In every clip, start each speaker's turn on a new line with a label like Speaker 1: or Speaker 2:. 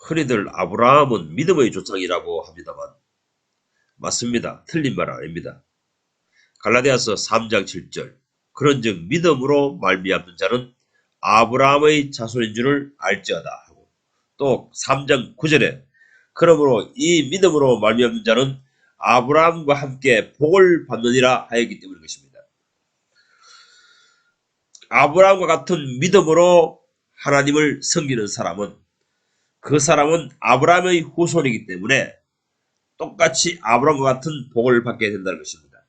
Speaker 1: 흔히들 아브라함은 믿음의 조상이라고 합니다만 맞습니다. 틀린 말 아닙니다. 갈라디아서 3장 7절 그런즉 믿음으로 말미암는 자는 아브라함의 자손인 줄을 알지어다 하고 또 3장 9절에 그러므로 이 믿음으로 말미암는 자는 아브라함과 함께 복을 받느니라 하였기 때문인 것입니다. 아브라함과 같은 믿음으로 하나님을 섬기는 사람은 그 사람은 아브라함의 후손이기 때문에 똑같이 아브라함과 같은 복을 받게 된다는 것입니다.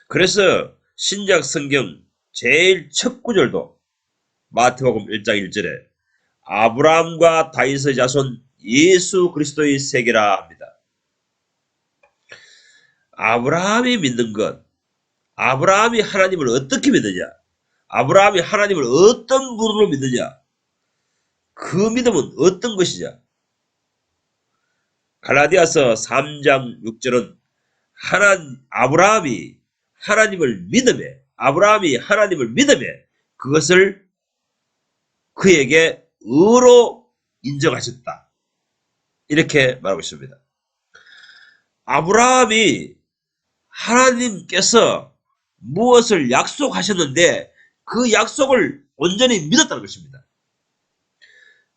Speaker 1: 그래서 신약 성경 제일 첫 구절도 마태복음 1장 1절에 아브라함과 다윗의 자손 예수 그리스도의 세계라 합니다. 아브라함이 믿는 것, 아브라함이 하나님을 어떻게 믿느냐, 아브라함이 하나님을 어떤 분으로 믿느냐, 그 믿음은 어떤 것이냐. 갈라디아서 3장 6절은 아브라함이 하나님을 믿음에 그것을 그에게 의로 인정하셨다. 이렇게 말하고 있습니다. 아브라함이 하나님께서 무엇을 약속하셨는데 그 약속을 온전히 믿었다는 것입니다.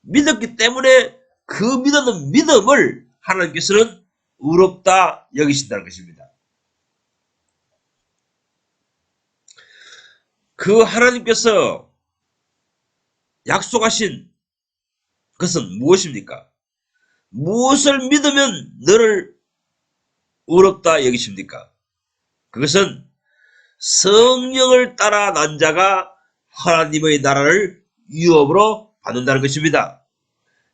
Speaker 1: 믿었기 때문에 그 믿는 믿음을 하나님께서는 의롭다 여기신다는 것입니다. 그 하나님께서 약속하신 것은 무엇입니까? 무엇을 믿으면 너를 의롭다 여기십니까? 그것은 성령을 따라 난 자가 하나님의 나라를 유업으로 받는다는 것입니다.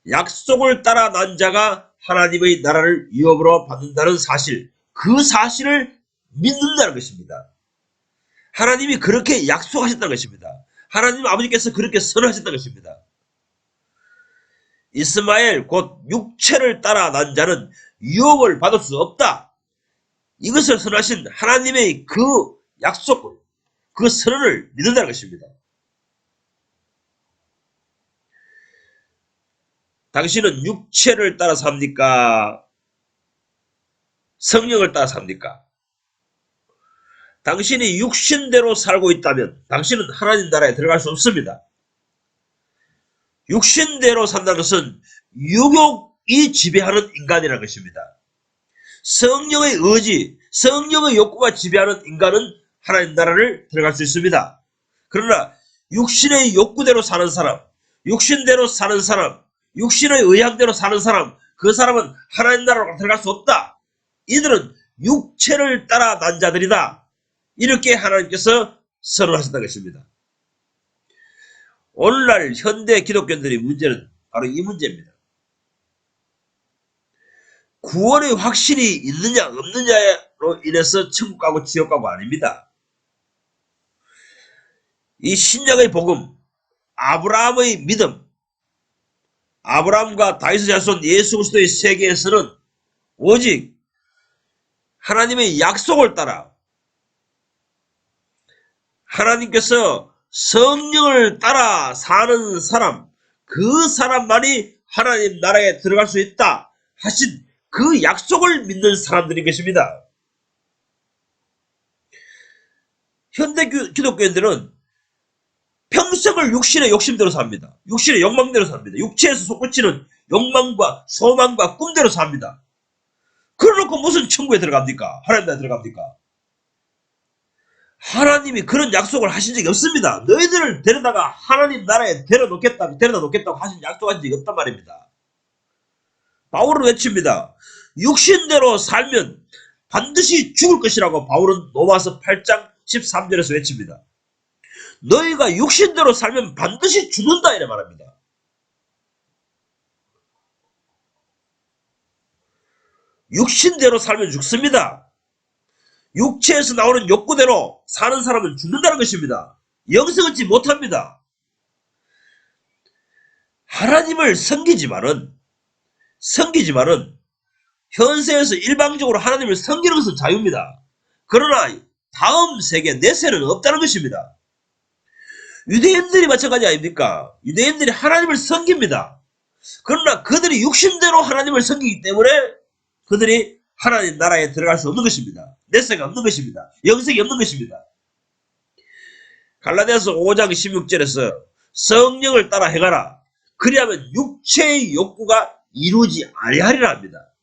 Speaker 1: 약속을 따라 난 자가 하나님의 나라를 유업으로 받는다는 사실, 그 사실을 믿는다는 것입니다. 하나님이 그렇게 약속하셨다는 것입니다. 하나님 아버지께서 그렇게 선언하셨다는 것입니다. 이스마엘 곧 육체를 따라 난 자는 유업을 받을 수 없다. 이것을 선언하신 하나님의 그 약속을, 그 선언을 믿는다는 것입니다. 당신은 육체를 따라 삽니까? 성령을 따라 삽니까? 당신이 육신대로 살고 있다면 당신은 하나님 나라에 들어갈 수 없습니다. 육신대로 산다는 것은 육욕이 지배하는 인간이라는 것입니다. 성령의 의지, 성령의 욕구가 지배하는 인간은 하나님 나라를 들어갈 수 있습니다. 그러나 육신의 욕구대로 사는 사람, 육신대로 사는 사람, 육신의 의향대로 사는 사람, 그 사람은 하나님 나라로 들어갈 수 없다. 이들은 육체를 따라 난 자들이다. 이렇게 하나님께서 선언하셨다는 것입니다. 오늘날 현대 기독교인들의 문제는 바로 이 문제입니다. 구원의 확신이 있느냐 없느냐로 인해서 천국 가고 지옥 가고 아닙니다. 이 신약의 복음, 아브라함의 믿음, 아브라함과 다윗의 자손 예수 그리스도의 세계에서는 오직 하나님의 약속을 따라 하나님께서 성령을 따라 사는 사람, 그 사람만이 하나님 나라에 들어갈 수 있다 하신 그 약속을 믿는 사람들인 것입니다. 현대 기독교인들은 평생을 육신의 욕심대로 삽니다. 육신의 욕망대로 삽니다. 육체에서 솟구치는 욕망과 소망과 꿈대로 삽니다. 그러놓고 무슨 천국에 들어갑니까? 하나님 나라에 들어갑니까? 하나님이 그런 약속을 하신 적이 없습니다. 너희들을 데려다가 하나님 나라에 데려다 놓겠다고 하신 약속한 적이 없단 말입니다. 바울은 외칩니다. 육신대로 살면 반드시 죽을 것이라고 바울은 로마서 8장 13절에서 외칩니다. 너희가 육신대로 살면 반드시 죽는다 이래 말합니다. 육신대로 살면 죽습니다. 육체에서 나오는 욕구대로 사는 사람은 죽는다는 것입니다. 영생 얻지 못합니다. 하나님을 섬기지만은 현세에서 일방적으로 하나님을 섬기는 것은 자유입니다. 그러나 다음 세계 내세는 없다는 것입니다. 유대인들이 마찬가지 아닙니까? 유대인들이 하나님을 섬깁니다. 그러나 그들이 육신대로 하나님을 섬기기 때문에 그들이 하나님 나라에 들어갈 수 없는 것입니다. 내세가 없는 것입니다. 영생이 없는 것입니다. 갈라디아서 5장 16절에서 성령을 따라 행하라. 그리하면 육체의 욕구가 이루지 아니하리라 합니다.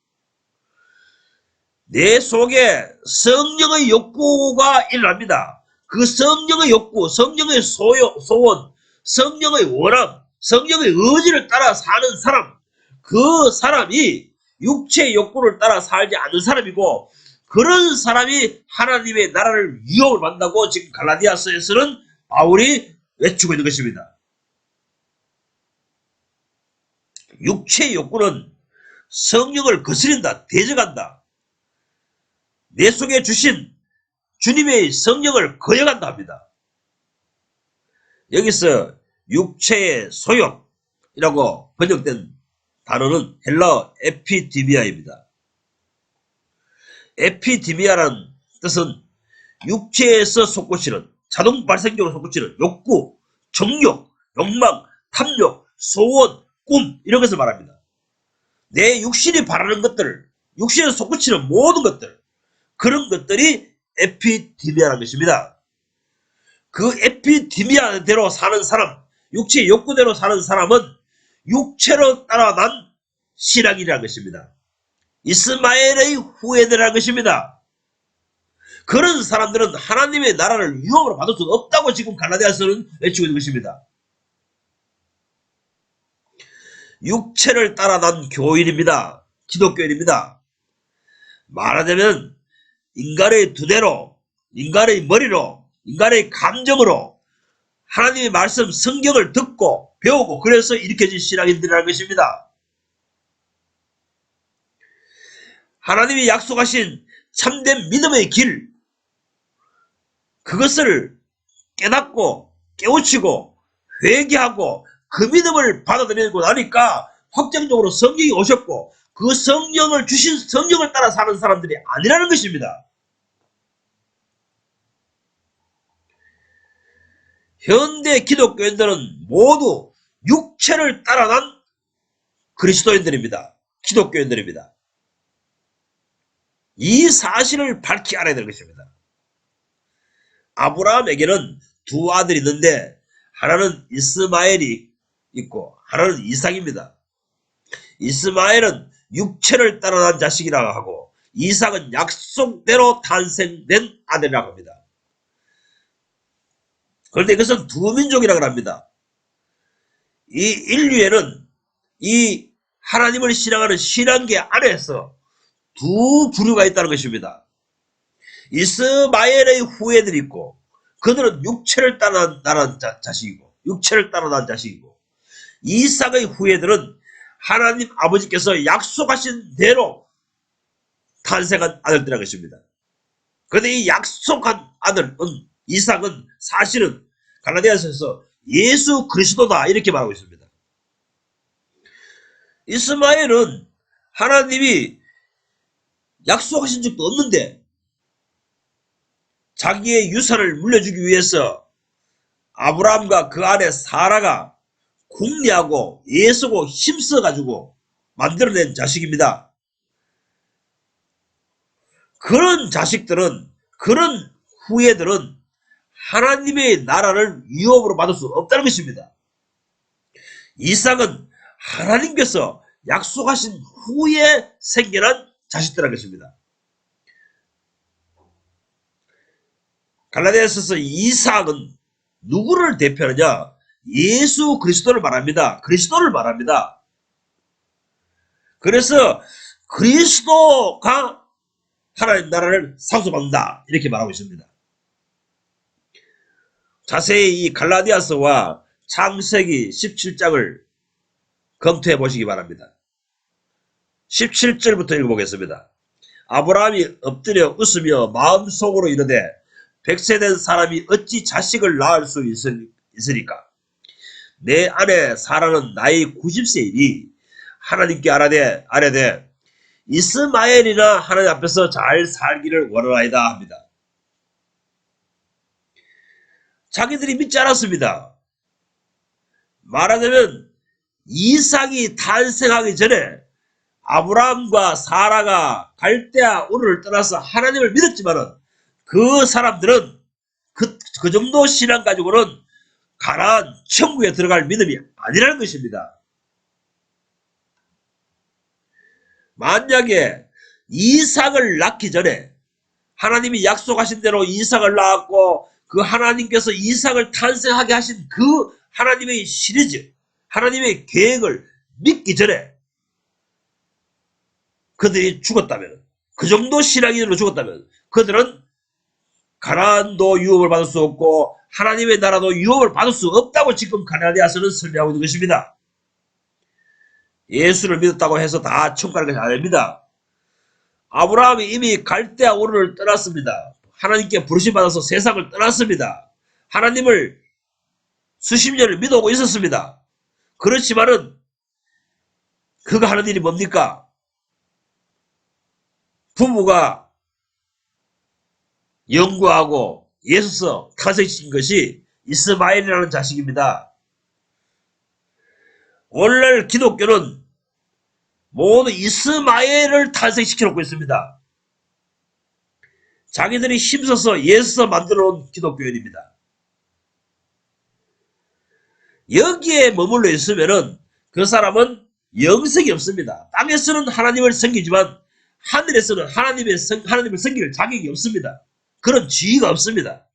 Speaker 1: 내 속에 성령의 욕구가 일어납니다. 그 성령의 욕구, 성령의 소원, 성령의 원함, 성령의 의지를 따라 사는 사람, 그 사람이 육체의 욕구를 따라 살지 않는 사람이고, 그런 사람이 하나님의 나라를 위협을 받는다고 지금 갈라디아서에서는 바울이 외치고 있는 것입니다. 육체의 욕구는 성령을 거스린다, 대적한다. 내 속에 주신 주님의 성령을 거역한다 합니다. 여기서 육체의 소욕이라고 번역된 단어는 헬라어 에피디미아입니다. 에피디미아라는 뜻은 육체에서 솟구치는, 자동 발생적으로 솟구치는 욕구, 정욕, 욕망, 탐욕, 소원, 꿈, 이런 것을 말합니다. 내 육신이 바라는 것들, 육신에서 솟구치는 모든 것들, 그런 것들이 에피디미아라는 것입니다. 그 에피디미아대로 사는 사람, 육체의 욕구대로 사는 사람은 육체로 따라 난 신앙이라는 것입니다. 이스마엘의 후예들이라는 것입니다. 그런 사람들은 하나님의 나라를 위협으로 받을 수 없다고 지금 갈라디아서는 외치고 있는 것입니다. 육체를 따라 난 교인입니다. 기독교인입니다. 말하자면 인간의 두뇌로, 인간의 머리로, 인간의 감정으로 하나님의 말씀, 성경을 듣고 배우고 그래서 일으켜진 신앙인들이라는 것입니다. 하나님이 약속하신 참된 믿음의 길, 그것을 깨닫고 깨우치고 회개하고 그 믿음을 받아들이고 나니까 확정적으로 성령이 오셨고 그 성령을 주신 성령을 따라 사는 사람들이 아니라는 것입니다. 현대 기독교인들은 모두 육체를 따라 난 그리스도인들입니다. 기독교인들입니다. 이 사실을 밝히 알아야 될 것입니다. 아브라함에게는 두 아들이 있는데 하나는 이스마엘이 있고 하나는 이삭입니다. 이스마엘은 육체를 따라 난 자식이라고 하고 이삭은 약속대로 탄생된 아들이라고 합니다. 그런데 이것은 두 민족이라고 합니다. 이 인류에는 이 하나님을 신앙하는 신앙계 안에서 두 부류가 있다는 것입니다. 이스마엘의 후예들이 있고 그들은 육체를 따라 난 자식이고 육체를 따라 난 자식이고 이삭의 후예들은 하나님 아버지께서 약속하신 대로 탄생한 아들들이라는 것입니다. 그런데 이 약속한 아들은 이삭은 사실은 갈라디아서에서 예수 그리스도다 이렇게 말하고 있습니다. 이스마엘은 하나님이 약속하신 적도 없는데 자기의 유산을 물려주기 위해서 아브라함과 그 아내 사라가 궁리하고 애쓰고 힘써가지고 만들어낸 자식입니다. 그런 자식들은, 그런 후예들은 하나님의 나라를 위협으로 받을 수 없다는 것입니다. 이삭은 하나님께서 약속하신 후에 생겨난 자식들이라는 것입니다. 갈라디아서에서 이삭은 누구를 대표하느냐? 예수 그리스도를 말합니다. 그리스도를 말합니다. 그래서 그리스도가 하나님 나라를 상속받는다 이렇게 말하고 있습니다. 자세히 이 갈라디아서와 창세기 17장을 검토해 보시기 바랍니다. 17절부터 읽어보겠습니다. 아브라함이 엎드려 웃으며 마음속으로 이르되 100세 된 사람이 어찌 자식을 낳을 수 있으리까? 내 아내 사라는 나이 90세이니 하나님께 아뢰되 이스마엘이나 하나님 앞에서 잘 살기를 원하나이다 합니다. 자기들이 믿지 않았습니다. 말하자면 이삭이 탄생하기 전에 아브라함과 사라가 갈대아 우르를 떠나서 하나님을 믿었지만은 그 사람들은 그 정도 신앙 가지고는 가나안 천국에 들어갈 믿음이 아니라는 것입니다. 만약에 이삭을 낳기 전에 하나님이 약속하신 대로 이삭을 낳았고 그 하나님께서 이삭을 탄생하게 하신 그 하나님의 시리즈, 하나님의 계획을 믿기 전에 그들이 죽었다면, 그 정도 신앙인으로 죽었다면 그들은 가나안도 유업을 받을 수 없고 하나님의 나라도 유업을 받을 수 없다고 지금 가나디아서는 설명하고 있는 것입니다. 예수를 믿었다고 해서 다 천국 가는 것이 아닙니다. 아브라함이 이미 갈대아 우르를 떠났습니다. 하나님께 부르심 받아서 세상을 떠났습니다. 하나님을 수십 년을 믿어오고 있었습니다. 그렇지만은 그가 하는 일이 뭡니까? 부부가 연구하고 예수서 탄생시킨 것이 이스마엘이라는 자식입니다. 오늘날 기독교는 모두 이스마엘을 탄생시켜놓고 있습니다. 자기들이 힘써서 예수서 만들어 놓은 기독교인입니다. 여기에 머물러 있으면은 그 사람은 영성이 없습니다. 땅에서는 하나님을 섬기지만 하늘에서는 하나님을 섬길 자격이 없습니다. 그런 지위가 없습니다.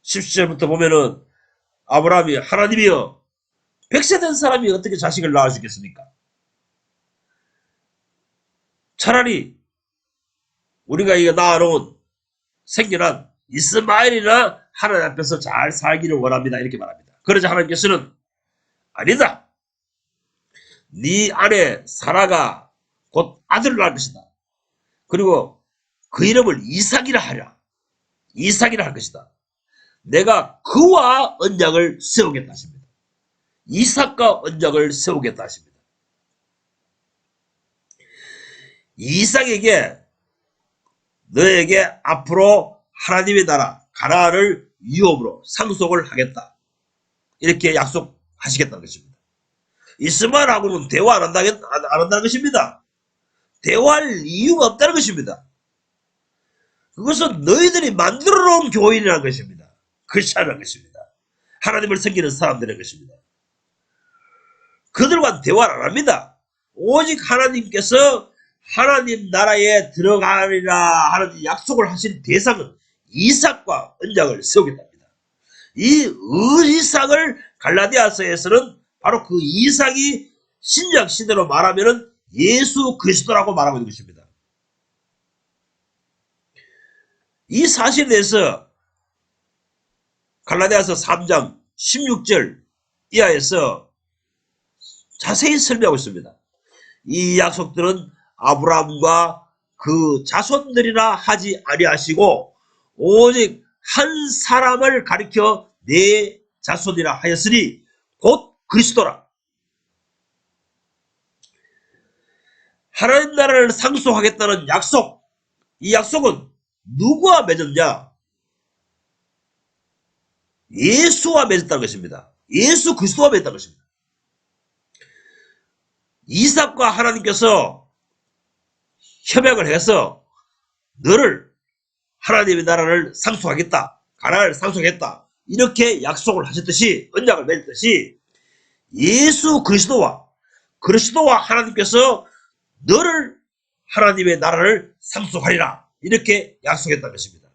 Speaker 1: 17절부터 보면은 아브라함이 하나님이여 100세 된 사람이 어떻게 자식을 낳아주겠습니까? 차라리 우리가 이거 낳아놓은 생겨난 이스마엘이나 하나님 앞에서 잘 살기를 원합니다. 이렇게 말합니다. 그러자 하나님께서는 아니다. 네 아내 사라가 곧 아들을 낳을 것이다. 그리고 그 이름을 이삭이라 하랴. 이삭이라 할 것이다. 내가 그와 언약을 세우겠다 하십니다. 이삭과 언약을 세우겠다 하십니다. 이삭에게 너에게 앞으로 하나님의 나라 가나안을 유업으로 상속을 하겠다. 이렇게 약속하시겠다는 것입니다. 이스마엘하고는 대화 안 한다는 것입니다. 대화할 이유가 없다는 것입니다. 그것은 너희들이 만들어 놓은 교인이라는 것입니다. 크리스찬이라는 것입니다. 하나님을 섬기는 사람들의 것입니다. 그들과는 대화를 안 합니다. 오직 하나님께서 하나님 나라에 들어가리라 하는 약속을 하신 대상은 이삭과 언약을 세우겠답니다. 이 이삭을 갈라디아서에서는 바로 그 이삭이 신약 시대로 말하면은 예수 그리스도라고 말하고 있는 것입니다. 이 사실에 대해서 갈라디아서 3장 16절 이하에서 자세히 설명하고 있습니다. 이 약속들은 아브라함과 그 자손들이라 하지 아니하시고 오직 한 사람을 가리켜 내 자손이라 하였으니 곧 그리스도라. 하나님 나라를 상속하겠다는 약속, 이 약속은 누구와 맺었냐? 예수와 맺었다는 것입니다. 예수 그리스도와 맺었다는 것입니다. 이삭과 하나님께서 협약을 해서 너를 하나님의 나라를 상속하겠다, 가나안을 상속하겠다 이렇게 약속을 하셨듯이 언약을 맺었듯이 예수 그리스도와 하나님께서 너를 하나님의 나라를 상속하리라 이렇게 약속했다는 것입니다.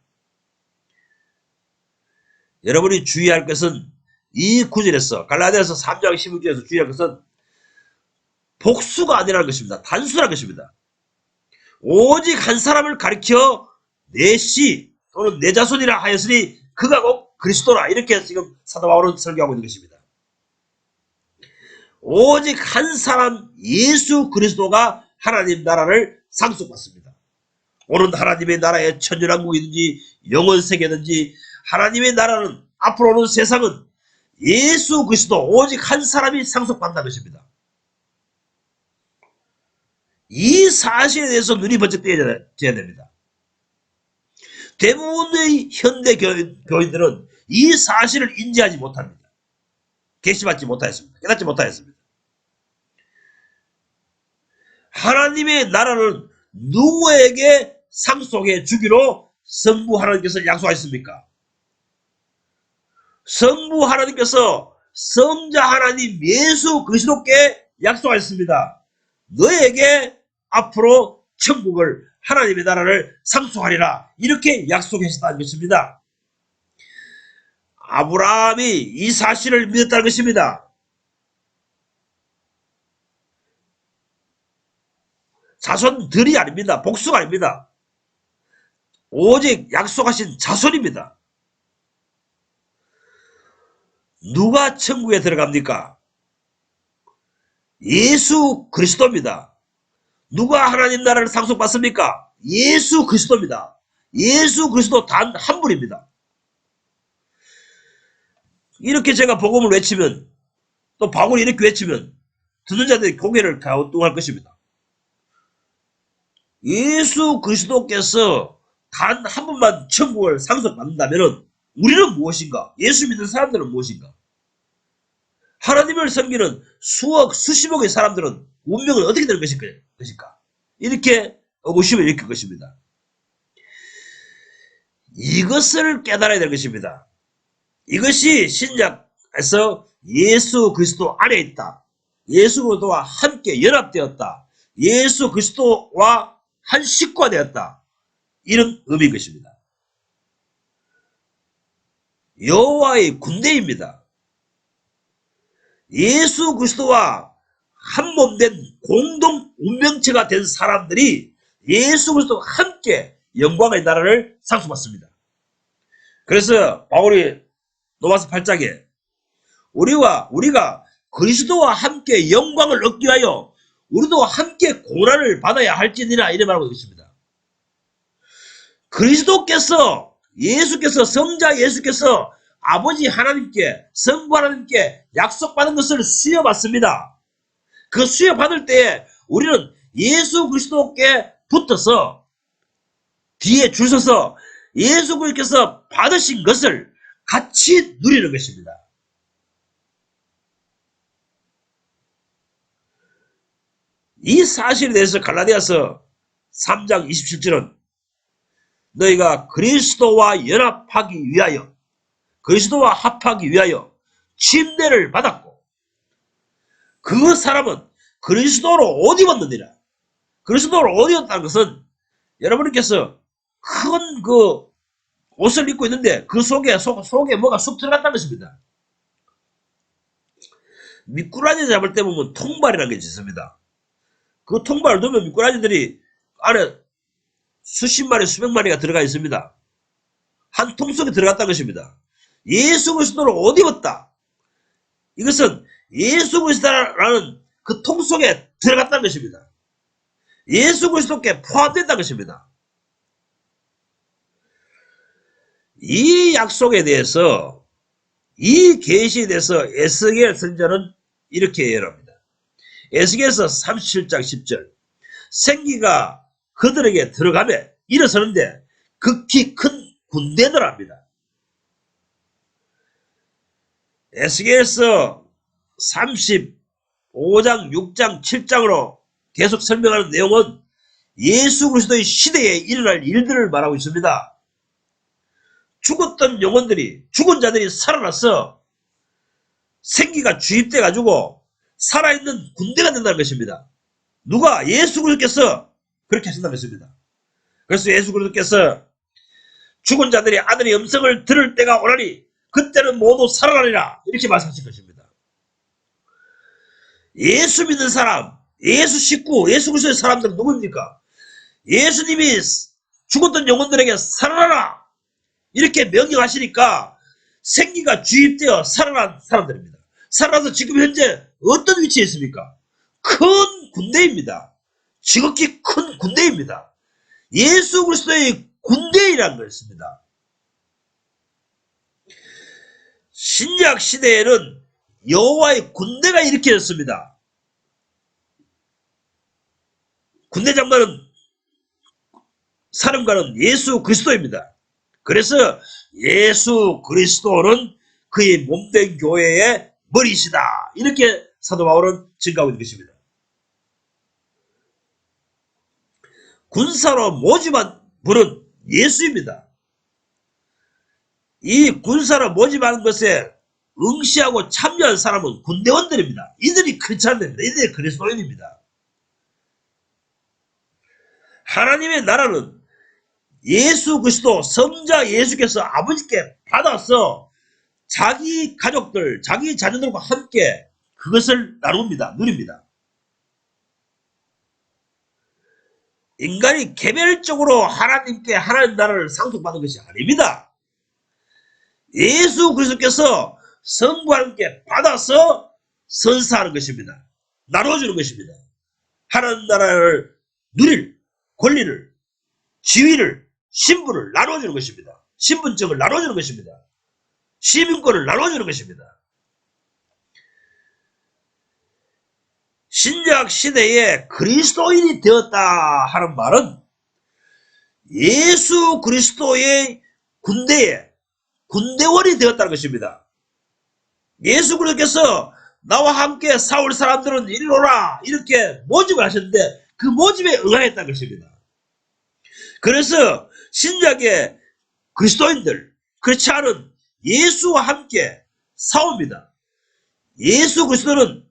Speaker 1: 여러분이 주의할 것은 이 구절에서 갈라디아서 3장 16절에서 주의할 것은 복수가 아니라는 것입니다. 단순한 것입니다. 오직 한 사람을 가리켜 내 씨 또는 내 자손이라 하였으니 그가 곧 그리스도라 이렇게 지금 사도 바울은 설교하고 있는 것입니다. 오직 한 사람 예수 그리스도가 하나님 나라를 상속받습니다. 오늘 하나님의 나라의 천년왕국이든지 영원세계든지 하나님의 나라는 앞으로 오는 세상은 예수 그리스도 오직 한 사람이 상속받는다는 것입니다. 이 사실에 대해서 눈이 번쩍 떼어야 됩니다. 대부분의 현대 교인들은 이 사실을 인지하지 못합니다. 계시받지 못하였습니다. 깨닫지 못하였습니다. 하나님의 나라는 누구에게 상속해 주기로 성부 하나님께서 약속하셨습니까? 성부 하나님께서 성자 하나님 예수 그리스도께 약속하셨습니다. 너에게 앞으로 천국을 하나님의 나라를 상속하리라 이렇게 약속하셨다는 것입니다. 아브라함이 이 사실을 믿었다는 것입니다. 자손들이 아닙니다. 복수가 아닙니다. 오직 약속하신 자손입니다. 누가 천국에 들어갑니까? 예수 그리스도입니다. 누가 하나님 나라를 상속받습니까? 예수 그리스도입니다. 예수 그리스도 단 한 분입니다. 이렇게 제가 복음을 외치면 또 바울이 이렇게 외치면 듣는 자들이 고개를 갸우뚱할 것입니다. 예수 그리스도께서 단 한 분만 천국을 상속받는다면 우리는 무엇인가? 예수 믿는 사람들은 무엇인가? 하나님을 섬기는 수억 수십억의 사람들은 운명은 어떻게 될 것일까? 이렇게 의구심을 일으킬 것입니다. 이것을 깨달아야 될 것입니다. 이것이 신약에서 예수 그리스도 안에 있다. 예수 그리스도와 함께 연합되었다. 예수 그리스도와 한 식구가 되었다. 이런 의미인 것입니다. 여호와의 군대입니다. 예수 그리스도와 한 몸 된 공동 운명체가 된 사람들이 예수 그리스도와 함께 영광의 나라를 상속받습니다. 그래서 바울이 로마서 8장에 우리가 그리스도와 함께 영광을 얻기 위하여 우리도 함께 고난을 받아야 할지니라 이래 말하고 있습니다. 예수께서 성자 예수께서 아버지 하나님께 성부 하나님께 약속받은 것을 수여받습니다. 그 수여받을 때에 우리는 예수 그리스도께 붙어서 뒤에 줄 서서 예수 그리스도께서 받으신 것을 같이 누리는 것입니다. 이 사실에 대해서 갈라디아서 3장 27절은 너희가 그리스도와 연합하기 위하여 그리스도와 합하기 위하여 침례를 받았고 그 사람은 그리스도로 옷 입었느니라. 그리스도로 옷 입었다는 것은 여러분께서 큰 그 옷을 입고 있는데 그 속에 뭐가 쑥 들어갔다는 것입니다. 미꾸라지 잡을 때 보면 통발이라는 게 있습니다. 그 통발을 넣으면 미꾸라지들이 안에 수십 마리 수백 마리가 들어가 있습니다. 한 통 속에 들어갔다는 것입니다. 예수 그리스도로 옷 입었다. 이것은 예수 그리스도라는 그 통 속에 들어갔다는 것입니다. 예수 그리스도께 포함된다는 것입니다. 이 약속에 대해서 이 계시에 대해서 에스겔 선지자는 이렇게 예언합니다. 에스겔서 37장 10절 생기가 그들에게 들어가며 일어서는데 극히 큰 군대들 합니다. 에스겔서 35장 6장 7장으로 계속 설명하는 내용은 예수 그리스도의 시대에 일어날 일들을 말하고 있습니다. 죽었던 영혼들이 죽은 자들이 살아나서 생기가 주입돼 가지고 살아있는 군대가 된다는 것입니다. 누가? 예수 그리스도께서 그렇게 하신다는 것입니다. 그래서 예수 그리스도께서 죽은 자들이 아들의 음성을 들을 때가 오나니 그때는 모두 살아나리라 이렇게 말씀하신 것입니다. 예수 믿는 사람, 예수 식구, 예수 그리스도의 사람들은 누구입니까? 예수님이 죽었던 영혼들에게 살아나라 이렇게 명령하시니까 생기가 주입되어 살아난 사람들입니다. 살아나서 지금 현재 어떤 위치에 있습니까? 큰 군대입니다. 지극히 큰 군대입니다. 예수 그리스도의 군대이라는 것입니다. 신약 시대에는 여호와의 군대가 일으켜졌습니다. 군대 장관은 사령관은 예수 그리스도입니다. 그래서 예수 그리스도는 그의 몸된 교회의 머리시다. 이렇게 사도 바울은 증가하고 있는 것입니다. 군사로 모집한 분은 예수입니다. 이 군사로 모집하는 것에 응시하고 참여한 사람은 군대원들입니다. 이들이 크리스찬입니다. 이들이 그리스도인입니다. 하나님의 나라는 예수 그리스도 성자 예수께서 아버지께 받아서 자기 가족들, 자기 자녀들과 함께 그것을 나눕니다. 누립니다. 인간이 개별적으로 하나님께 하나님 나라를 상속받은 것이 아닙니다. 예수 그리스도께서 성부와 함께 받아서 선사하는 것입니다. 나눠주는 것입니다. 하나님 나라를 누릴 권리를, 지위를, 신분을 나눠주는 것입니다. 신분증을 나눠주는 것입니다. 시민권을 나눠주는 것입니다. 신약 시대에 그리스도인이 되었다 하는 말은 예수 그리스도의 군대에 군대원이 되었다는 것입니다. 예수 그리스도께서 나와 함께 싸울 사람들은 이리 오라 이렇게 모집을 하셨는데 그 모집에 응하였다는 것입니다. 그래서 신약의 그리스도인들, 그렇지 않은 예수와 함께 싸웁니다. 예수 그리스도는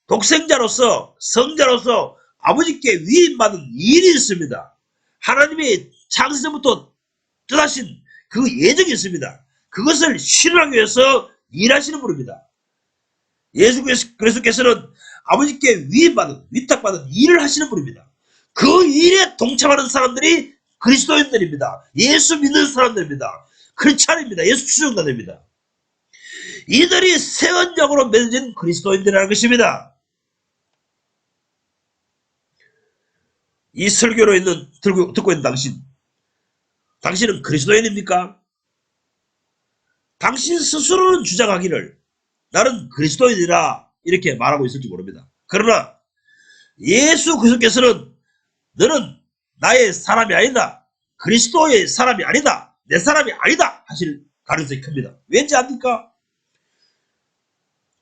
Speaker 1: 독생자로서 성자로서 아버지께 위임받은 일이 있습니다. 하나님이 창세전부터 뜻하신 그 예정이 있습니다. 그것을 실현하기 위해서 일하시는 분입니다. 예수 그리스도께서는 아버지께 위임받은, 위탁받은 일을 하시는 분입니다. 그 일에 동참하는 사람들이 그리스도인들입니다. 예수 믿는 사람들입니다. 크리스찬입니다. 예수 추종자들입니다. 이들이 새 언약으로 맺어진 그리스도인들이라는 것입니다. 이 설교로 듣고 있는 당신은 그리스도인입니까? 당신 스스로는 주장하기를 나는 그리스도인이라 이렇게 말하고 있을지 모릅니다. 그러나 예수 그리스도께서는 너는 나의 사람이 아니다. 그리스도의 사람이 아니다. 내 사람이 아니다. 하실 가능성이 큽니다. 왠지 압니까?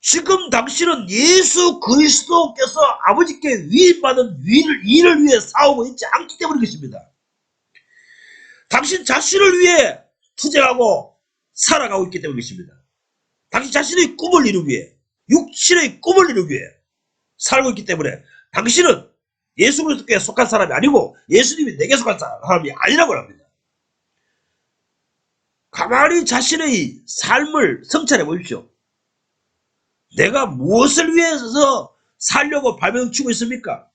Speaker 1: 지금 당신은 예수 그리스도께서 아버지께 위임받은 일을 위해 싸우고 있지 않기 때문인 것입니다. 당신 자신을 위해 투쟁하고 살아가고 있기 때문인 것입니다. 당신 자신의 꿈을 이루기 위해, 육신의 꿈을 이루기 위해 살고 있기 때문에 당신은 예수 그리스도께 속한 사람이 아니고 예수님이 내게 속한 사람이 아니라고 합니다. 가만히 자신의 삶을 성찰해 보십시오. 내가 무엇을 위해서 살려고 발명치고 있습니까?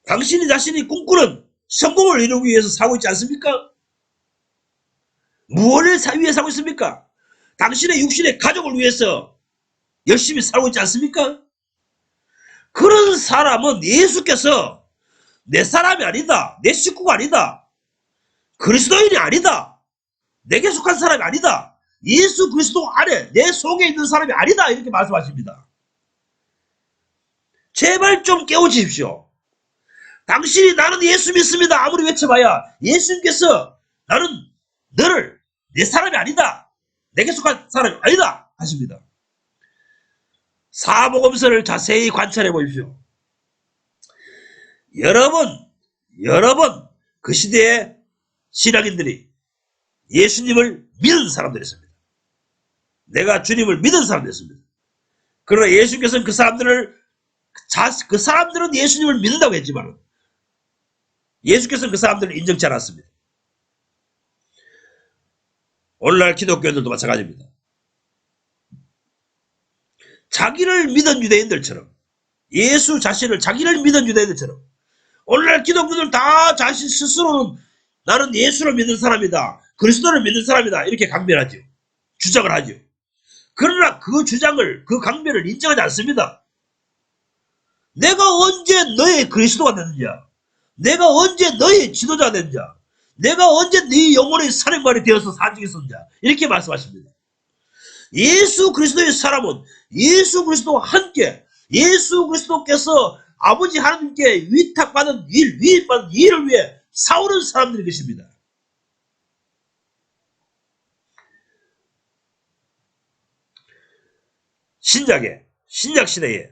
Speaker 1: 당신이 자신이 꿈꾸는 성공을 이루기 위해서 살고 있지 않습니까? 무엇을 위해 살고 있습니까? 당신의 육신의 가족을 위해서 열심히 살고 있지 않습니까? 그런 사람은 예수께서 내 사람이 아니다. 내 식구가 아니다. 그리스도인이 아니다. 내게 속한 사람이 아니다. 예수 그리스도 안에 내 속에 있는 사람이 아니다. 이렇게 말씀하십니다. 제발 좀 깨우치십시오. 당신이 나는 예수 믿습니다. 아무리 외쳐봐야 예수님께서 나는 너를 내 사람이 아니다. 내게 속한 사람이 아니다. 하십니다. 사복음서를 자세히 관찰해 보십시오. 여러분 그 시대의 신앙인들이 예수님을 믿은 사람들이었습니다. 내가 주님을 믿은 사람들이었습니다. 그러나 예수님께서는 그 사람들은 예수님을 믿는다고 했지만 예수께서는 그 사람들을 인정치 않았습니다. 오늘날 기독교인들도 마찬가지입니다. 자기를 믿은 유대인들처럼 예수 자신을 자기를 믿은 유대인들처럼 오늘날 기독교인들 다 자신 스스로는 나는 예수를 믿는 사람이다. 그리스도를 믿는 사람이다. 이렇게 강변하죠. 주장을 하죠. 그러나 그 주장을 그 강변을 인정하지 않습니다. 내가 언제 너의 그리스도가 됐느냐? 내가 언제 너의 지도자가 됐느냐? 내가 언제 네 영혼의 사령관이 되어서 사직에 섰냐? 이렇게 말씀하십니다. 예수 그리스도의 사람은 예수 그리스도와 함께 예수 그리스도께서 아버지 하나님께 위탁받은 위임받은 일을 위해 싸우는 사람들이 계십니다. 신약 시대에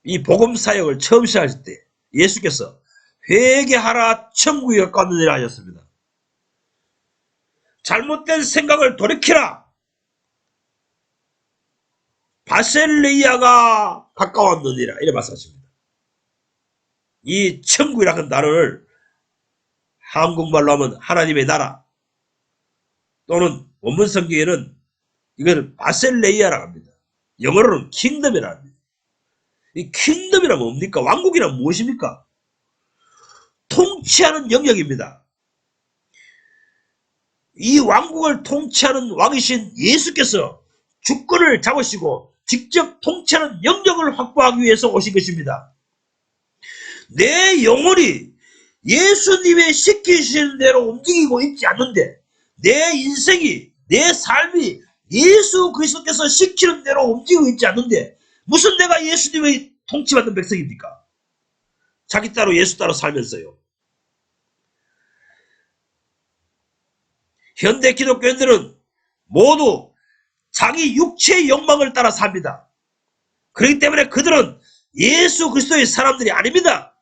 Speaker 1: 이 복음 사역을 처음 시작하실 때 예수께서 회개하라 천국이 가까웠느니라 하셨습니다. 잘못된 생각을 돌이키라. 바셀레이아가 가까웠느니라 이래 말씀하십니다. 이 천국이라는 단어를 한국말로 하면 하나님의 나라 또는 원문 성경에는 이걸 바셀레이아라고 합니다. 영어로는 킹덤이라고 합니다. 이 킹덤이란 뭡니까? 왕국이란 무엇입니까? 통치하는 영역입니다. 이 왕국을 통치하는 왕이신 예수께서 주권을 잡으시고 직접 통치하는 영역을 확보하기 위해서 오신 것입니다. 내 영혼이 예수님의 시키시는 대로 움직이고 있지 않는데 내 인생이 내 삶이 예수 그리스도께서 시키는 대로 움직이고 있지 않는데 무슨 내가 예수님의 통치받는 백성입니까? 자기 따로 예수 따로 살면서요. 현대 기독교인들은 모두 자기 육체의 욕망을 따라 삽니다. 그렇기 때문에 그들은 예수 그리스도의 사람들이 아닙니다.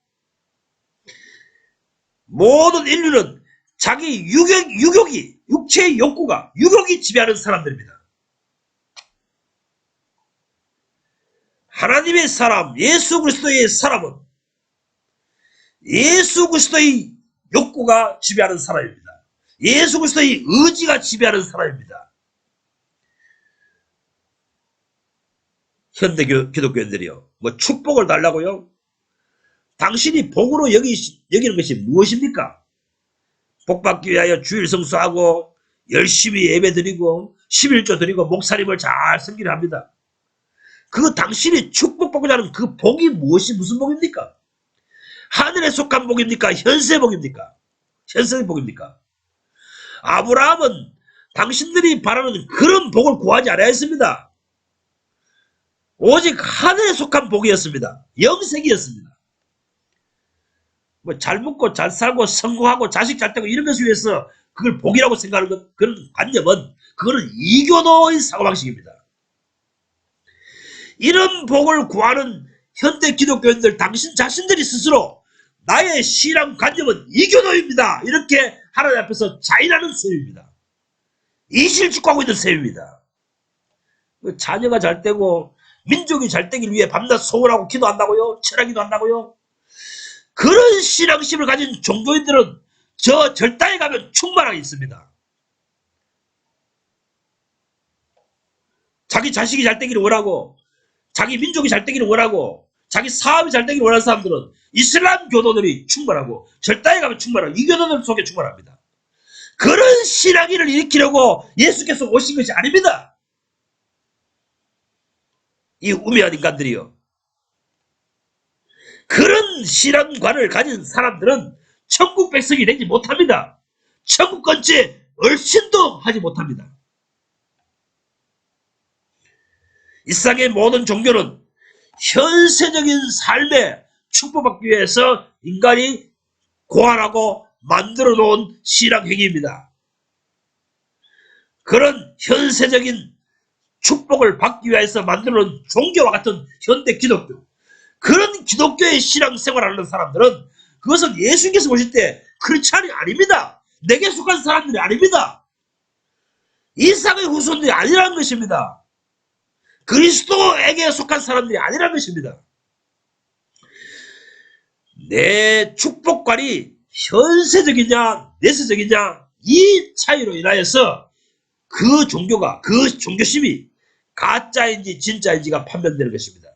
Speaker 1: 모든 인류는 자기 유욕이 육체의 욕구가 유욕이 지배하는 사람들입니다. 하나님의 사람 예수 그리스도의 사람은 예수 그리스도의 욕구가 지배하는 사람입니다. 예수 그리스도의 의지가 지배하는 사람입니다. 현대 기독교인들이요. 뭐 축복을 달라고요? 당신이 복으로 여기는 것이 무엇입니까? 복받기 위하여 주일 성수하고 열심히 예배드리고 11조 드리고 목사님을 잘 섬기려 합니다. 그 당신이 축복받고자 하는 그 복이 무슨 복입니까? 하늘에 속한 복입니까? 현세의 복입니까? 현세의 복입니까? 아브라함은 당신들이 바라는 그런 복을 구하지 않았습니다. 오직 하늘에 속한 복이었습니다. 영생이었습니다. 뭐 잘 먹고 잘 살고 성공하고 자식 잘 되고 이런 것을 위해서 그걸 복이라고 생각하는 그런 관념은 그거는 이교도의 사고방식입니다. 이런 복을 구하는 현대 기독교인들 당신 자신들이 스스로 나의 신앙 관념은 이교도입니다. 이렇게 하나님 앞에서 자인하는 셈입니다. 이실직고하고 있는 셈입니다. 자녀가 잘 되고 민족이 잘 되길 위해 밤낮 소원하고 기도한다고요? 철학기도 한다고요? 그런 신앙심을 가진 종교인들은 저 절단에 가면 충만하게 있습니다. 자기 자식이 잘 되기를 원하고 자기 민족이 잘 되기를 원하고 자기 사업이 잘 되기를 원하는 사람들은 이슬람 교도들이 충만하고 절단에 가면 충만하고 이 교도들 속에 충만합니다. 그런 신앙인을 일으키려고 예수께서 오신 것이 아닙니다. 이 우매한 인간들이요. 그런 신앙관을 가진 사람들은 천국 백성이 되지 못합니다. 천국 건치 얼씬도 하지 못합니다. 이 세상의 모든 종교는 현세적인 삶에 축복받기 위해서 인간이 고안하고 만들어 놓은 신앙행위입니다. 그런 현세적인 축복을 받기 위해서 만들어 놓은 종교와 같은 현대 기독교, 그런 기독교의 신앙생활을 하는 사람들은 그것은 예수님께서 보실 때 크리스찬이 아닙니다. 내게 속한 사람들이 아닙니다. 이삭의 후손들이 아니라는 것입니다. 그리스도에게 속한 사람들이 아니라는 것입니다. 내 축복관이 현세적이냐 내세적이냐 이 차이로 인하여서 그 종교가 그 종교심이 가짜인지 진짜인지가 판별되는 것입니다.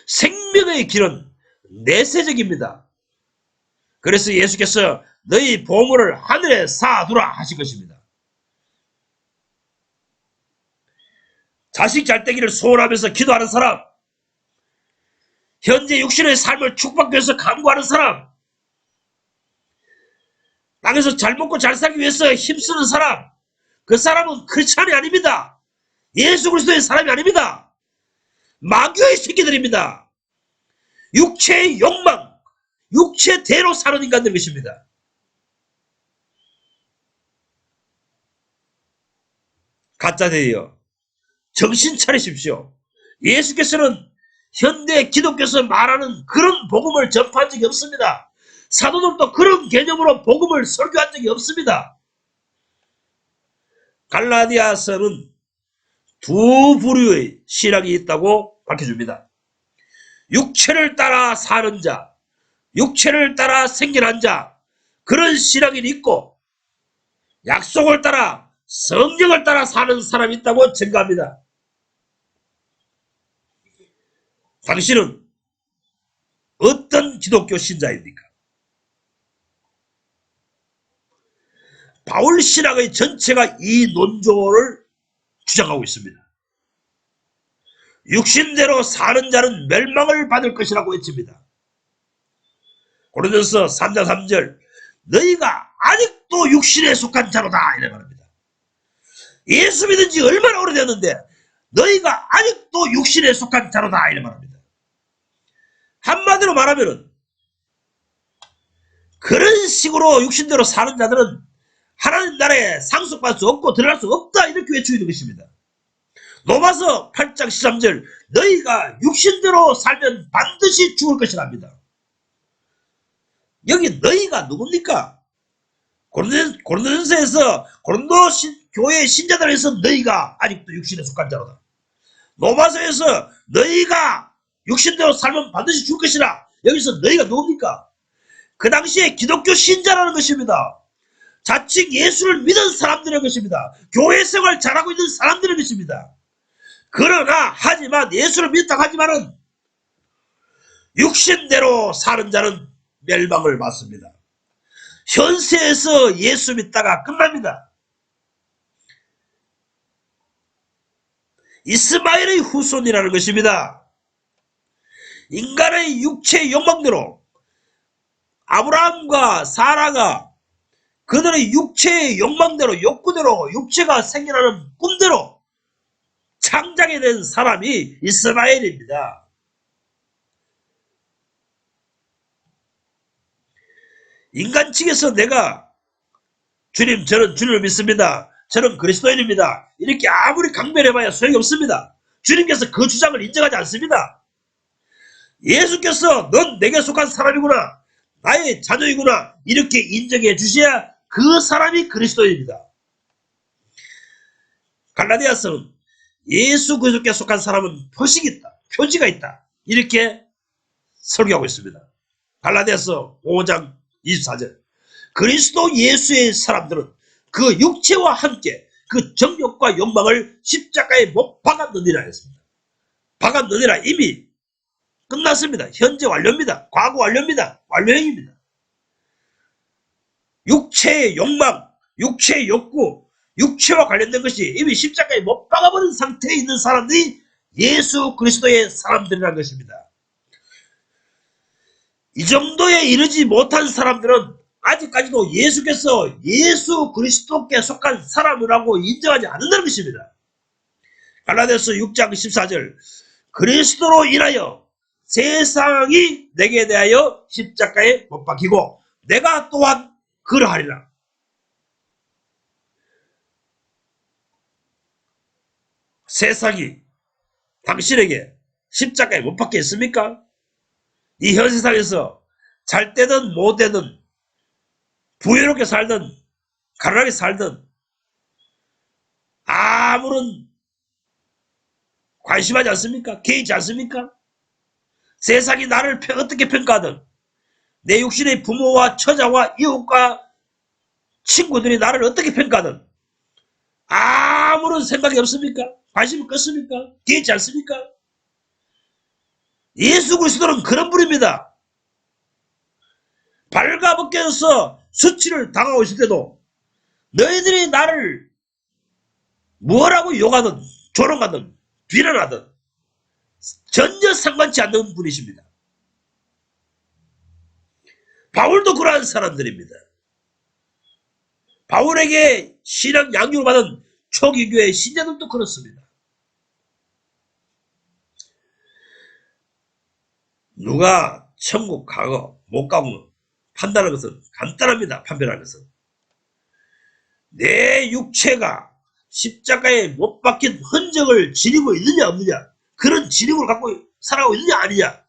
Speaker 1: 생명의 길은 내세적입니다. 그래서 예수께서 너희 보물을 하늘에 쌓아두라 하신 것입니다. 자식 잘 되기를 소원하면서 기도하는 사람, 현재 육신의 삶을 축복하기 위해서 간구하는 사람, 땅에서 잘 먹고 잘 살기 위해서 힘쓰는 사람, 그 사람은 크리스찬이 아닙니다. 예수 그리스도의 사람이 아닙니다. 마귀의 새끼들입니다. 육체의 욕망, 육체대로 사는 인간들 것입니다. 가짜들이요. 정신 차리십시오. 예수께서는 현대 기독교에서 말하는 그런 복음을 전파한 적이 없습니다. 사도들도 그런 개념으로 복음을 설교한 적이 없습니다. 갈라디아서는 두 부류의 신앙이 있다고 밝혀줍니다. 육체를 따라 사는 자, 육체를 따라 생겨난 자, 그런 신앙이 있고 약속을 따라 성령을 따라 사는 사람이 있다고 증가합니다. 당신은 어떤 기독교 신자입니까? 바울 신학의 전체가 이 논조를 주장하고 있습니다. 육신대로 사는 자는 멸망을 받을 것이라고 외칩니다. 고린도서 3장 3절 너희가 아직도 육신에 속한 자로다 이래 말합니다. 예수 믿은 지 얼마나 오래됐는데 너희가 아직도 육신에 속한 자로다 이래 말합니다. 한마디로 말하면 그런 식으로 육신대로 사는 자들은 하나님 나라에 상속받을 수 없고 들어갈 수 없다 이렇게 외치고 있는 것입니다. 로마서 8장 13절 너희가 육신대로 살면 반드시 죽을 것이랍니다. 여기 너희가 누굽니까? 고린도전서에서 고린도 교회 신자들에서 너희가 아직도 육신에 속한 자로다. 로마서에서 너희가 육신대로 살면 반드시 죽을 것이라. 여기서 너희가 누굽니까? 그 당시에 기독교 신자라는 것입니다. 자칭 예수를 믿은 사람들의 것입니다. 교회 생활 잘하고 있는 사람들의 것입니다. 그러나 하지만 예수를 믿다고 하지만은 육신대로 사는 자는 멸망을 받습니다. 현세에서 예수 믿다가 끝납니다. 이스마엘의 후손이라는 것입니다. 인간의 육체의 욕망대로 아브라함과 사라가 그들의 육체의 욕망대로 욕구대로 육체가 생겨나는 꿈대로 창작이 된 사람이 이스마엘입니다. 인간 측에서 내가 주님 저는 주님을 믿습니다. 저는 그리스도인입니다. 이렇게 아무리 강변해봐야 소용이 없습니다. 주님께서 그 주장을 인정하지 않습니다. 예수께서 넌 내게 속한 사람이구나. 나의 자녀이구나. 이렇게 인정해 주셔야 그 사람이 그리스도인입니다. 갈라디아서는 예수 그리스도께 속한 사람은 표식이 있다. 표지가 있다. 이렇게 설교하고 있습니다. 갈라디아서 5장 24절 그리스도 예수의 사람들은 그 육체와 함께 그 정욕과 욕망을 십자가에 못 박았느니라 했습니다. 박았느니라 이미 끝났습니다. 현재 완료입니다. 과거 완료입니다. 완료형입니다. 육체의 욕망, 육체의 욕구, 육체와 관련된 것이 이미 십자가에 못 박아버린 상태에 있는 사람들이 예수 그리스도의 사람들이라는 것입니다. 이 정도에 이르지 못한 사람들은 아직까지도 예수께서 예수 그리스도께 속한 사람이라고 인정하지 않는다는 것입니다. 갈라디아서 6장 14절 그리스도로 인하여 세상이 내게 대하여 십자가에 못 박히고 내가 또한 그러하리라. 세상이 당신에게 십자가에 못 박혀 있습니까? 이 현 세상에서 잘 때든 못 때든 부유롭게 살든 가난하게 살든 아무런 관심하지 않습니까? 개의치 않습니까? 세상이 나를 어떻게 평가하든 내 육신의 부모와 처자와 이웃과 친구들이 나를 어떻게 평가하든 아무런 생각이 없습니까? 관심이 껐습니까? 개의치 않습니까? 예수 그리스도는 그런 분입니다. 발가벗겨서 수치를 당하고 있을 때도 너희들이 나를 뭐라고 욕하든 조롱하든 비난하든 전혀 상관치 않는 분이십니다. 바울도 그러한 사람들입니다. 바울에게 신앙 양육을 받은 초기교회 신자들도 그렇습니다. 누가 천국 가고 못 가고 판단하는 것은 간단합니다. 판별하는 것은 내 육체가 십자가에 못 박힌 흔적을 지니고 있느냐 없느냐, 그런 지니고를 갖고 살아가고 있느냐 아니냐,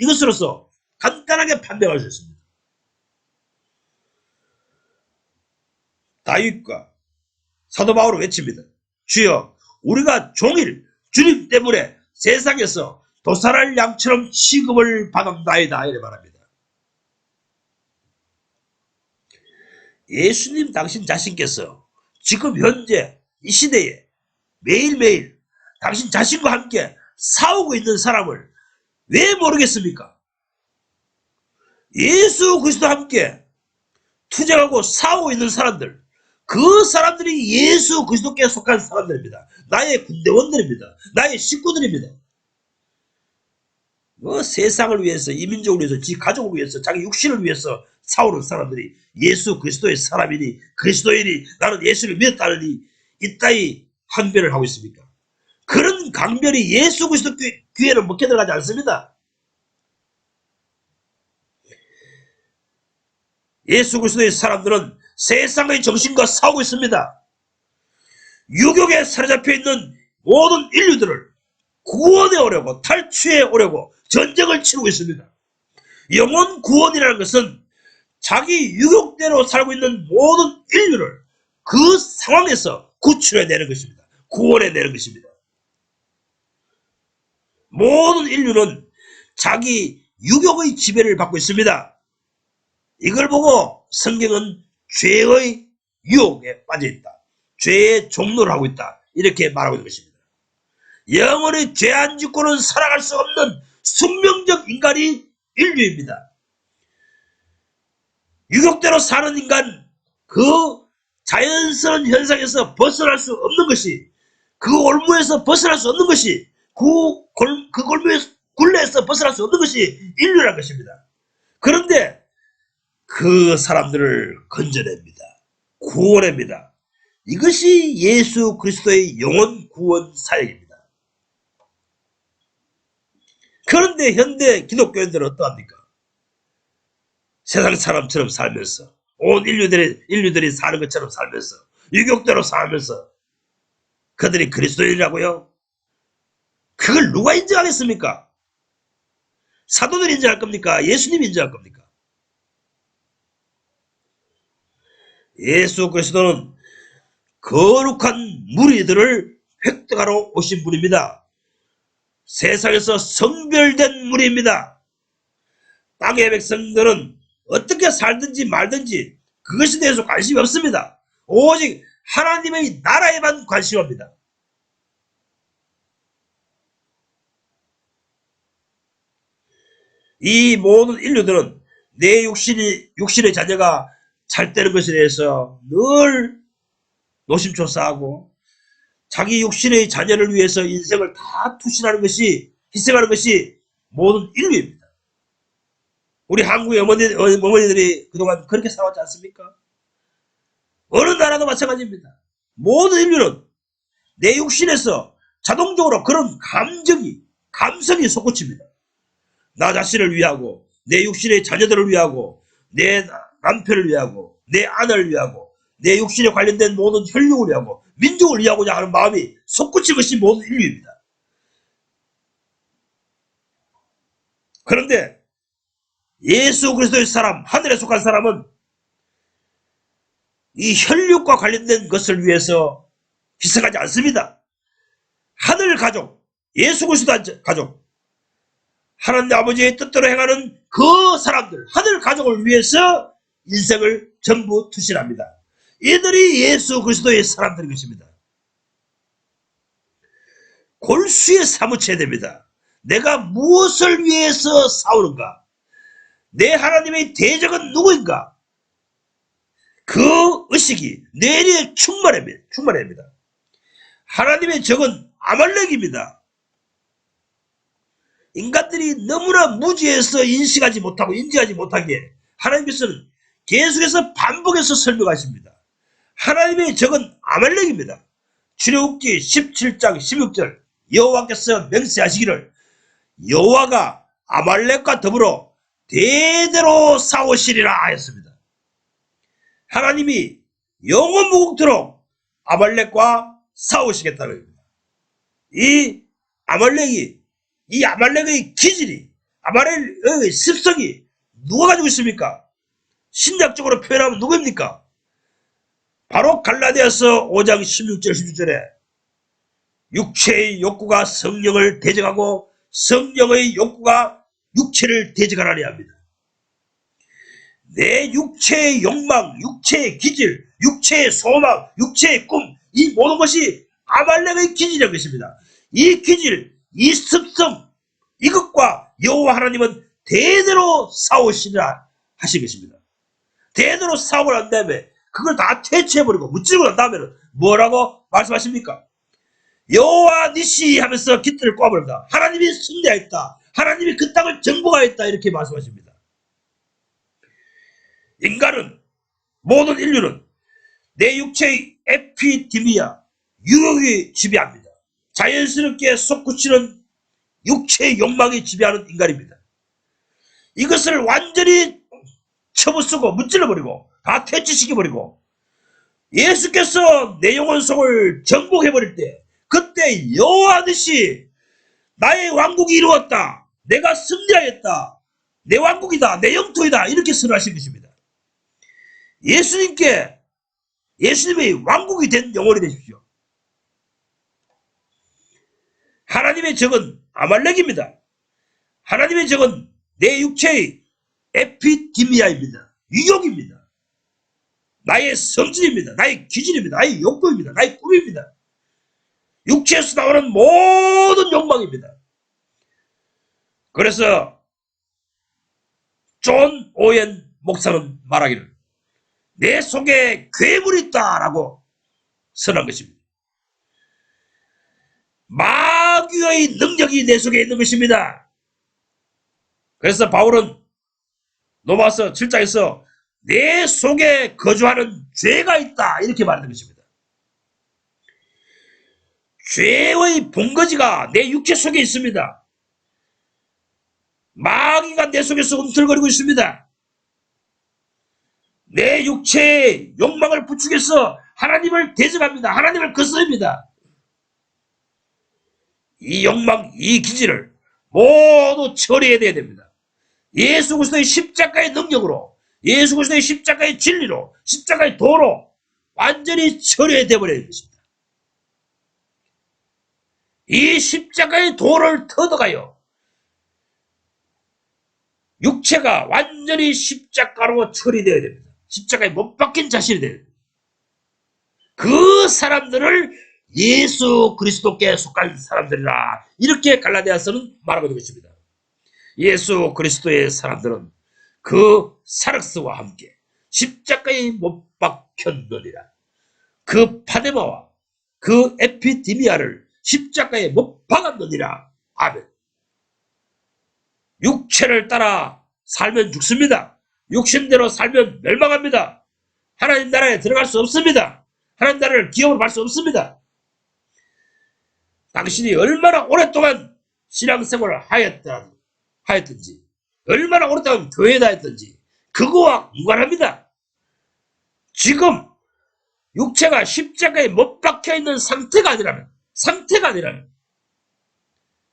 Speaker 1: 이것으로서 간단하게 판명할 수 있습니다. 다윗과 사도 바울은 외칩니다. 주여, 우리가 종일 주님 때문에 세상에서 도살할 양처럼 취급을 받았나이다, 이래 말합니다. 예수님 당신 자신께서 지금 현재 이 시대에 매일매일 당신 자신과 함께 싸우고 있는 사람을 왜 모르겠습니까? 예수 그리스도와 함께 투쟁하고 싸우고 있는 사람들, 그 사람들이 예수 그리스도께 속한 사람들입니다. 나의 군대원들입니다. 나의 식구들입니다. 세상을 위해서, 이민족을 위해서, 지 가족을 위해서, 자기 육신을 위해서 싸우는 사람들이 예수 그리스도의 사람이니 그리스도인이 나는 예수를 믿었다느니 이따위 항변을 하고 있습니까? 그런 강변이 예수 그리스도 귀에는 먹혀 들어가지 않습니다. 예수 그리스도의 사람들은 세상의 정신과 싸우고 있습니다. 유혹에 사로잡혀 있는 모든 인류들을 구원해 오려고, 탈취해 오려고 전쟁을 치르고 있습니다. 영혼 구원이라는 것은 자기 유혹대로 살고 있는 모든 인류를 그 상황에서 구출해내는 것입니다. 구원해내는 것입니다. 모든 인류는 자기 유혹의 지배를 받고 있습니다. 이걸 보고 성경은 죄의 유혹에 빠져있다, 죄의 종노를 하고 있다, 이렇게 말하고 있는 것입니다. 영원히 죄 안 짓고는 살아갈 수 없는 숙명적 인간이 인류입니다. 유혹대로 사는 인간, 그 자연스러운 현상에서 벗어날 수 없는 것이, 그 올무에서 벗어날 수 없는 것이, 그 골무의 굴레에서 벗어날 수 없는 것이 인류라는 것입니다. 그런데 그 사람들을 건져냅니다. 구원합니다. 이것이 예수 그리스도의 영혼 구원 사역입니다. 그런데 현대 기독교인들은 어떠합니까? 세상 사람처럼 살면서, 온 인류들이 사는 것처럼 살면서, 유격대로 살면서 그들이 그리스도인이라고요? 그걸 누가 인정하겠습니까? 사도들이 인정할 겁니까? 예수님이 인정할 겁니까? 예수 그리스도는 거룩한 무리들을 획득하러 오신 분입니다. 세상에서 성별된 무리입니다. 땅의 백성들은 어떻게 살든지 말든지 그것에 대해서 관심이 없습니다. 오직 하나님의 나라에만 관심합니다. 이 모든 인류들은 내 육신의 자녀가 잘 되는 것에 대해서 늘 노심초사하고 자기 육신의 자녀를 위해서 인생을 다 투신하는 것이, 희생하는 것이 모든 인류입니다. 우리 한국의 어머니들이 그동안 그렇게 살아왔지 않습니까? 어느 나라도 마찬가지입니다. 모든 인류는 내 육신에서 자동적으로 그런 감성이 솟구칩니다. 나 자신을 위하고, 내 육신의 자녀들을 위하고, 내 남편을 위하고, 내 아내를 위하고, 내 육신에 관련된 모든 혈육을 위하고, 민족을 위하고자 하는 마음이 솟구친 것이 모든 인류입니다. 그런데 예수 그리스도의 사람, 하늘에 속한 사람은 이 혈육과 관련된 것을 위해서 희생하지 않습니다. 하늘 가족, 예수 그리스도 가족, 하나님 아버지의 뜻대로 행하는 그 사람들, 하늘 가족을 위해서 인생을 전부 투신합니다. 이들이 예수 그리스도의 사람들인 것입니다. 골수에 사무쳐야 됩니다. 내가 무엇을 위해서 싸우는가? 내 하나님의 대적은 누구인가? 그 의식이 뇌리에 충만해야 합니다. 하나님의 적은 아말렉입니다. 인간들이 너무나 무지해서 인지하지 못하기에 하나님께서는 계속해서 반복해서 설명하십니다. 하나님의 적은 아말렉입니다. 출애굽기 17장 16절 여호와께서 맹세하시기를 여호와가 아말렉과 더불어 대대로 싸우시리라 하였습니다. 하나님이 영원무궁토록 아말렉과 싸우시겠다는 겁니다. 이 아말렉의 기질이, 아말렉의 습성이 누가 가지고 있습니까? 신약적으로 표현하면 누구입니까? 바로 갈라디아서 5장 16절 17절에 육체의 욕구가 성령을 대적하고 성령의 욕구가 육체를 대적하라니 합니다. 내 육체의 욕망, 육체의 기질, 육체의 소망, 육체의 꿈, 이 모든 것이 아말렉의 기질이라는 것입니다. 이 기질, 이 습성, 이것과 여호와 하나님은 대대로 싸우시라 하신 것입니다. 대대로 싸우고 난 다음에 그걸 다 퇴치해버리고 무찌르고 난 다음에는 뭐라고 말씀하십니까? 여호와 니시 하면서 깃들을 꼽아버립니다. 하나님이 승리하였다. 하나님이 그 땅을 정복하였다. 이렇게 말씀하십니다. 인간은, 모든 인류는 내 육체의 에피디미아, 유혹이 지배합니다. 자연스럽게 솟구치는 육체의 욕망이 지배하는 인간입니다. 이것을 완전히 쳐부수고 무찔러버리고 다 퇴치시켜버리고 예수께서 내 영혼 속을 정복해버릴 때 그때 여호와듯이 나의 왕국이 이루었다. 내가 승리하였다. 내 왕국이다. 내 영토이다. 이렇게 선언하신 것입니다. 예수님의 왕국이 된 영혼이 되십시오. 하나님의 적은 아말렉입니다. 하나님의 적은 내 육체의 에피디미아입니다. 유욕입니다. 나의 성질입니다. 나의 기질입니다. 나의 욕구입니다. 나의 꿈입니다. 육체에서 나오는 모든 욕망입니다. 그래서 존 오웬 목사는 말하기를 내 속에 괴물이 있다라고 선언한 것입니다. 마귀의 능력이 내 속에 있는 것입니다. 그래서 바울은 로마서 7장에서 내 속에 거주하는 죄가 있다 이렇게 말하는 것입니다. 죄의 본거지가 내 육체 속에 있습니다. 마귀가 내 속에서 움틀거리고 있습니다. 내 육체의 욕망을 부추겨서 하나님을 대적합니다. 하나님을 거스릅니다. 이 욕망, 이 기질을 모두 처리해야 됩니다. 예수 그리스도의 십자가의 능력으로, 예수 그리스도의 십자가의 진리로, 십자가의 도로 완전히 처리해 버려야 됩니다. 이 십자가의 도를 터득하여 육체가 완전히 십자가로 처리되어야 됩니다. 십자가에 못 박힌 자신이 돼야 됩니다. 그 사람들을 예수 그리스도께 속한 사람들이라 이렇게 갈라디아서는 말하고 있는 것입니다. 예수 그리스도의 사람들은 그 사륵스와 함께 십자가에 못 박혔느니라. 그 파데마와 그 에피디미아를 십자가에 못 박았느니라. 아멘. 육체를 따라 살면 죽습니다. 육신대로 살면 멸망합니다. 하나님 나라에 들어갈 수 없습니다. 하나님 나라를 기업으로 갈 수 없습니다. 당신이 얼마나 오랫동안 신앙생활을 하였든지 얼마나 오랫동안 교회에 다녔든지 그거와 무관합니다. 지금 육체가 십자가에 못 박혀있는 상태가 아니라면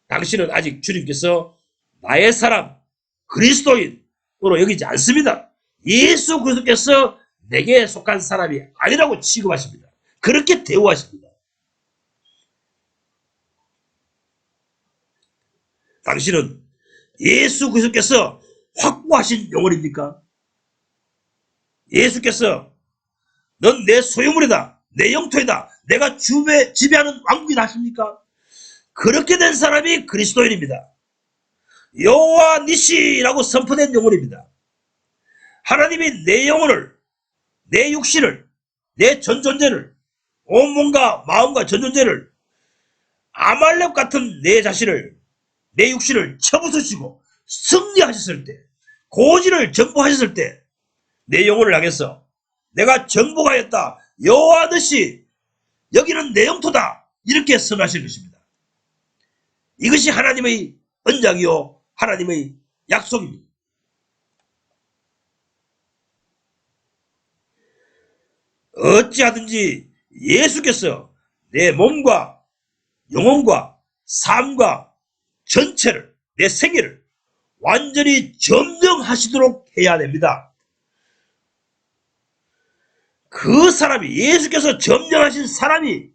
Speaker 1: 당신은 아직 주님께서 나의 사람 그리스도인으로 여기지 않습니다. 예수 그리스도께서 내게 속한 사람이 아니라고 취급하십니다. 그렇게 대우하십니다. 당신은 예수 그리스도께서 확보하신 영혼입니까? 예수께서 넌 내 소유물이다. 내 영토이다. 내가 지배하는 왕국이다 하십니까? 그렇게 된 사람이 그리스도인입니다. 여호와 니시라고 선포된 영혼입니다. 하나님이 내 영혼을, 내 육신을, 내 전 존재를, 온몸과 마음과 전 존재를 아말렉 같은 내 자신을, 내 육신을 쳐부수시고 승리하셨을 때, 고지를 정복하셨을 때 내 영혼을 향해서 내가 정복하였다. 여호와듯이 여기는 내 영토다. 이렇게 선언하시는 것입니다. 이것이 하나님의 언약이요 하나님의 약속입니다. 어찌하든지 예수께서 내 몸과 영혼과 삶과 전체를, 내 생애를 완전히 점령하시도록 해야 됩니다. 그 사람이, 예수께서 점령하신 사람이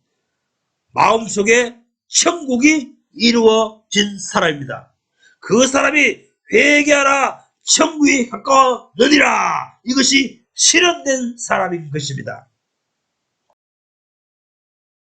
Speaker 1: 마음속에 천국이 이루어진 사람입니다. 그 사람이 회개하라 천국이 가까워느니라, 이것이 실현된 사람인 것입니다.